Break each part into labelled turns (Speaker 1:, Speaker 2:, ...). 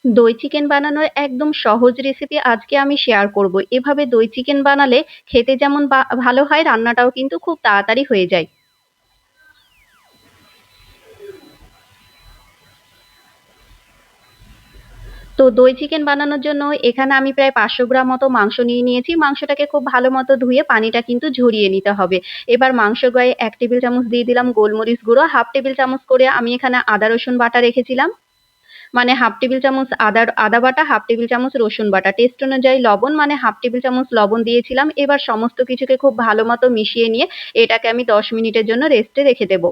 Speaker 1: দই চিকেন বানানোর একদম সহজ রেসিপি আজকে আমি শেয়ার করব। এভাবে দই চিকেন বানালে খেতে যেমন ভালো হয়, রান্নাটাও কিন্তু খুব তাড়াতাড়ি হয়ে যায়। তো দই চিকেন বানানোর জন্য এখানে আমি প্রায় ৫০০ গ্রাম মতো মাংস নিয়ে নিয়েছি। মাংসটাকে খুব ভালো মতো ধুয়ে পানিটা কিন্তু ঝরিয়ে নিতে হবে। এবার মাংসের গায়ে ১ টেবিল চামচ দিয়ে দিলাম গোলমরিচ গুঁড়ো, ১/২ টেবিল চামচ করে আমি এখানে আদা রসুন বাটা রেখেছিলাম। মানে ১/২ টেবিল চামচ আদা বাটা, ১/২ টেবিল চামচ রসুন বাটা। টেস্ট অনুযায়ী লবণ মানে ১/২ টেবিল চামচ লবণ দিয়েছিলাম। এবার সমস্ত কিছুকে খুব ভালো মতো মিশিয়ে নিয়ে এটাকে আমি ১০ মিনিটের জন্য রেস্টে রেখে দেব।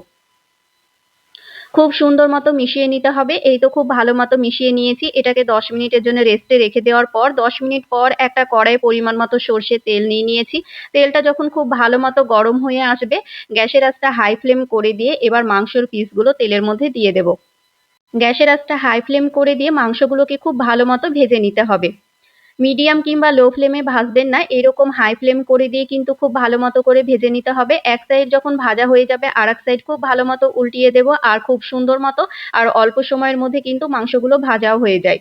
Speaker 1: খুব সুন্দর মতো মিশিয়ে নিতে হবে। এই তো খুব ভালো মতো মিশিয়ে নিয়েছি। এটাকে ১০ মিনিটের জন্য রেস্টে রেখে দেওয়ার পর ১০ মিনিট পর একটা কড়াইয়ে পরিমাণ মতো সরষের তেল নিয়ে নিয়েছি। তেলটা যখন খুব ভালো মতো গরম হয়ে আসবে, গ্যাসের আঁচটা হাই ফ্লেম করে দিয়ে এবার মাংসের পিসগুলো তেলের মধ্যে দিয়ে দেব। গ্যাসের আঁচটা হাই ফ্লেম করে দিয়ে মাংসগুলোকে খুব ভালো মতো ভেজে নিতে হবে। মিডিয়াম কিংবা লো ফ্লেমে ভাজবেন না, এরকম হাই ফ্লেম করে দিয়ে কিন্তু খুব ভালো মতো করে ভেজে নিতে হবে। এক সাইড যখন ভাজা হয়ে যাবে আরেক সাইড খুব ভালো মতো উল্টিয়ে দেব আর খুব সুন্দর মতো আর অল্প সময়ের মধ্যে কিন্তু মাংসগুলো ভাজাও হয়ে যায়।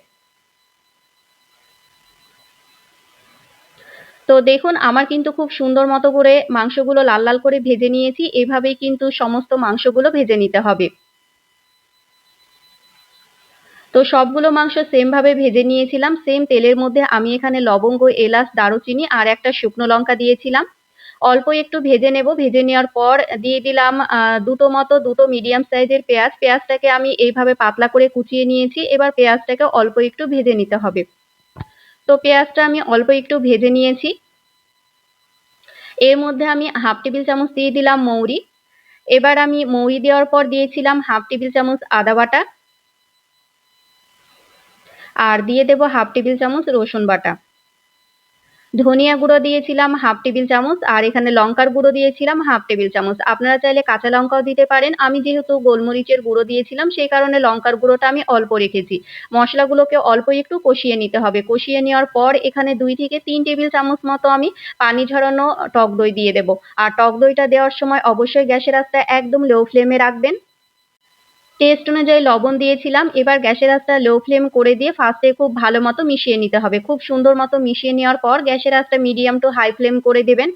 Speaker 1: তো দেখুন আমার কিন্তু খুব সুন্দর মতো করে মাংসগুলো লাল, লাল করে ভেজে নিয়েছি। এভাবেই কিন্তু সমস্ত মাংসগুলো ভেজে নিতে হবে। তো সবগুলো মাংস সেম ভাবে ভেজে নিয়েছিলাম। সেম তেলের মধ্যে আমি এখানে লবঙ্গ, এলাচ, দারুচিনি আর একটা শুকনো লঙ্কা দিয়েছিলাম। অল্প একটু ভেজে নেব। ভেজে নেওয়ার পর দিয়ে দিলাম ২ মিডিয়াম সাইজের পেঁয়াজ। পেঁয়াজটাকে আমি এইভাবে পাতলা করে কুচিয়ে নিয়েছি। এবার পেঁয়াজটাকে অল্প একটু ভেজে নিতে হবে। তো পেঁয়াজটা আমি অল্প একটু ভেজে নিয়েছি। এর মধ্যে আমি ১/২ টেবিল চামচ দিয়ে দিলাম মৌরি। এবার আমি মৌরি দেওয়ার পর দিয়েছিলাম ১/২ টেবিল চামচ আদা বাটা আর দিয়ে দেব ১/২ টেবিল চামচ রসুন বাটা। ধনিয়া গুঁড়ো দিয়েছিলাম ১/২ টেবিল চামচ আর এখানে লঙ্কার গুঁড়ো দিয়েছিলাম ১/২ টেবিল চামচ। আপনারা চাইলে কাঁচা লঙ্কাও দিতে পারেন। আমি যেহেতু গোলমরিচের গুঁড়ো দিয়েছিলাম সেই কারণে লঙ্কার গুঁড়োটা আমি অল্প রেখেছি। মসলাগুলোকে অল্প একটু কষিয়ে নিতে হবে। কষিয়ে নেওয়ার পর এখানে ২ থেকে ৩ টেবিল চামচ মতো আমি পানি ঝরানো টক দই দিয়ে দেব। আর টক দইটা দেওয়ার সময় অবশ্যই গ্যাসের আঁচটা একদম লো ফ্লেমে রাখবেন। টেস্ট অনুযায়ী লবণ দিয়েছিলাম। এবার গ্যাসের আঁচটা লো ফ্লেম করে দিয়ে ফার্স্টে খুব ভালো মতো মিশিয়ে নিতে হবে। খুব সুন্দর মতো মিশিয়ে নেওয়ার পর গ্যাসের আঁচটা মিডিয়াম টু হাই ফ্লেম করে দেবেন।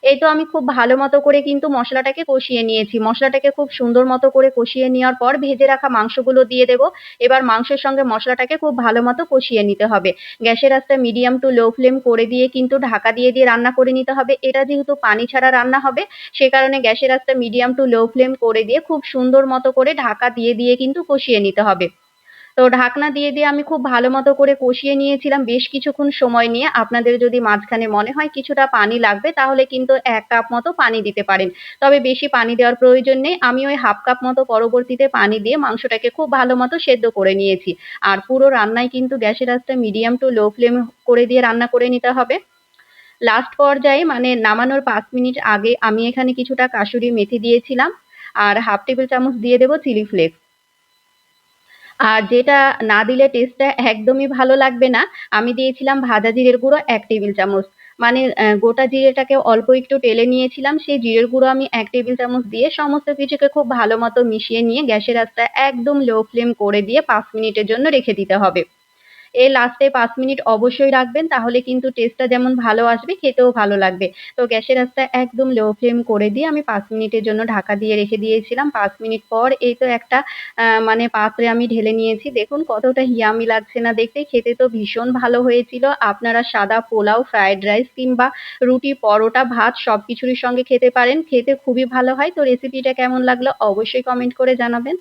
Speaker 1: এই তো আমি খুব ভালো মতো করে কিন্তু মসলাটাকে কষিয়ে নিয়েছি। মসলাটাকে খুব সুন্দর মতো করে কষিয়ে নেওয়ার পর ভেজে রাখা মাংসগুলো দিয়ে দেব। এবার মাংসের সঙ্গে মসলাটাকে খুব ভালো মতো কষিয়ে নিতে হবে। গ্যাসের আঁচটা মিডিয়াম টু লো ফ্লেম করে দিয়ে কিন্তু ঢাকা দিয়ে রান্না করে নিতে হবে। এটা যেহেতু পানি ছাড়া রান্না হবে সে কারণে গ্যাসের আঁচটা মিডিয়াম টু লো ফ্লেম করে দিয়ে খুব সুন্দর মতো করে ঢাকা দিয়ে কিন্তু কষিয়ে নিতে হবে। তো ঢাকনা দিয়ে আমি খুব ভালো মতো করে কষিয়ে নিয়েছিলাম বেশ কিছুক্ষণ সময় নিয়ে। আপনাদের যদি মাঝখানে মনে হয় কিছুটা পানি লাগবে তাহলে কিন্তু ১ কাপ মতো পানি দিতে পারেন। তবে বেশি পানি দেওয়ার প্রয়োজন নেই। আমি ওই ১/২ কাপ মতো পরবর্তীতে পানি দিয়ে মাংসটাকে খুব ভালো মতো সেদ্ধ করে নিয়েছি। আর পুরো রান্নায় কিন্তু গ্যাসের আঁচটা মিডিয়াম টু লো ফ্লেম করে দিয়ে রান্না করে নিতে হবে। লাস্ট পর্যায়ে মানে নামানোর ৫ মিনিট আগে আমি এখানে কিছুটা কাসুরি মেথি দিয়েছিলাম। আর ১/২ টেবিল চামচ দিয়ে দেব চিলি ফ্লেক্স। আর যেটা না দিলে টেস্টটা একদমই ভালো লাগবে না। আমি দিয়েছিলাম ভাজা জিরের গুঁড়ো ১ টেবিল চামচ। মানে গোটা জিরেটাকে অল্প একটু টেলে নিয়েছিলাম। সেই জিরের গুঁড়ো আমি ১ টেবিল চামচ দিয়ে সমস্ত কিছুকে খুব ভালো মতো মিশিয়ে নিয়ে গ্যাসের আঁচটা একদম লো ফ্লেম করে দিয়ে ৫ মিনিটের জন্য রেখে দিতে হবে। এর লাস্টে ৫ মিনিট অবশ্যই রাখবেন তাহলে কিন্তু টেস্টটা যেমন ভালো আসবে খেতেও ভালো লাগবে। তো গ্যাসের আঁচটা একদম লো ফ্লেম করে দিয়ে আমি ৫ মিনিটের জন্য ঢাকা দিয়ে রেখে দিয়েছিলাম। ৫ মিনিট পর এই তো একটা মানে পাত্রে আমি ঢেলে নিয়েছি। দেখুন কতটা ইয়াম্মি লাগছে না দেখতে? খেতে তো ভীষণ ভালো হয়েছিল। আপনারা সাদা পোলাও, ফ্রাইড রাইস কিংবা রুটি, পরোটা, ভাত সবকিছুরই সঙ্গে খেতে পারেন। খেতে খুবই ভালো হয়। তো রেসিপিটা কেমন লাগলো অবশ্যই কমেন্ট করে জানাবেন।